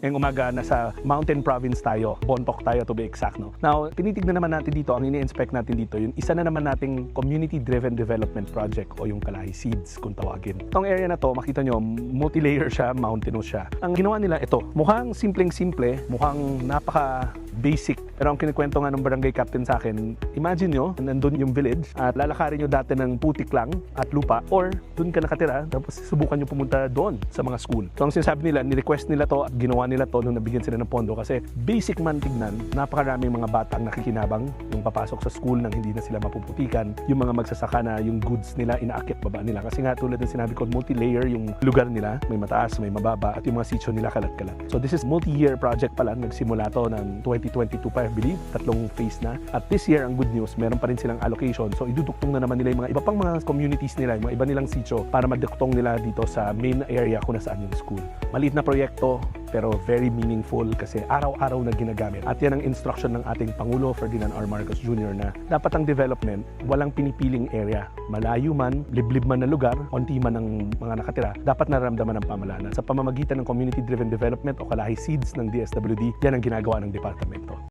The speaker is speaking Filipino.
Ngayong umaga, nasa Mountain Province tayo. Bontoc tayo to be exact, no? Now, tinitignan naman natin dito, ang ini-inspect natin dito, yung isa na naman nating community-driven development project o yung Kalahi Seeds kung tawagin. Itong area na to, makita nyo, multi-layer siya, mountainous siya. Ang ginawa nila ito, mukhang simpleng-simple, mukhang napaka-basic. Pero ang kinikwento nga ng barangay captain sa akin, imagine nyo, nandun yung village at lalakarin nyo dati ng putik lang at lupa or dun ka nakatira, tapos subukan nyo pumunta doon sa mga school. So ang sinasabi nila, ni-request nila to at ginawa nila to nung nabigyan sila ng pondo kasi basic man tignan, napakaraming mga bata ang nakikinabang yung papasok sa school nang hindi na sila mapuputikan, yung mga magsasaka na yung goods nila inaakit baba nila kasi nga tulad ng sinabi ko, multi-layer yung lugar nila, may mataas, may mababa at yung mga sitio nila kalat-kalat. So this is multi-year project pala, nagsimula to ng 2022 pa I believe, 3 phase na at this year ang good news, meron pa rin silang allocation so iduduktong na naman nila yung mga iba pang mga communities nila, yung mga iba nilang sitio para magduktong nila dito sa main area kung nasaan yung school. Maliit na proyekto pero very meaningful kasi araw-araw na ginagamit. At yan ang instruction ng ating Pangulo Ferdinand R. Marcos Jr. na dapat ang development, walang pinipiling area. Malayo man, liblib man na lugar, konti man ang mga nakatira, dapat nararamdaman ng pamahalaan. Sa pamamagitan ng community-driven development o Kalahi Seeds ng DSWD, yan ang ginagawa ng departamento.